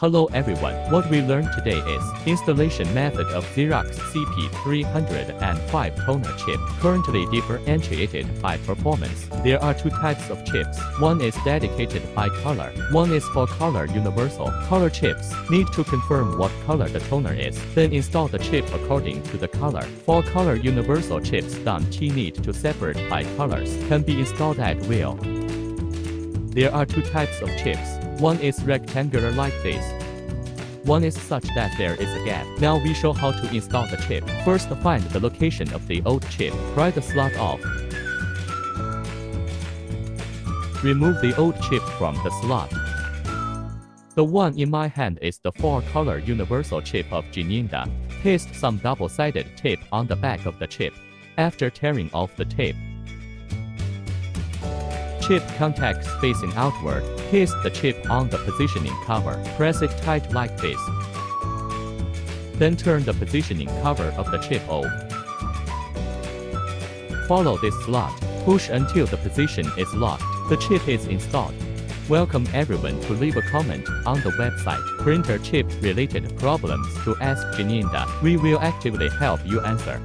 Hello everyone, what we learned today is installation method of Xer CP305 toner chip, currently differentiated by performance. There are two types of chips. One is dedicated by color, one is for color universal. Color chips need to confirm what color the toner is, then install the chip according to the color. For color universal chips, don't need to separate by colors, can be installed at will. There are two types of chips. One is rectangular like this. One is such that there is a gap. Now we show how to install the chip. First, find the location of the old chip. Pry the slot off. Remove the old chip from the slot. The one in my hand is the 4-color universal chip of Xer. Paste some double-sided tape on the back of the chip. After tearing off the tape, chip contacts facing outward. Paste the chip on the positioning cover. Press it tight like this. Then turn the positioning cover of the chip off. Follow this slot. Push until the position is locked. The chip is installed. Welcome everyone to leave a comment on the website. Printer chip related problems to ask Xer. We will actively help you answer.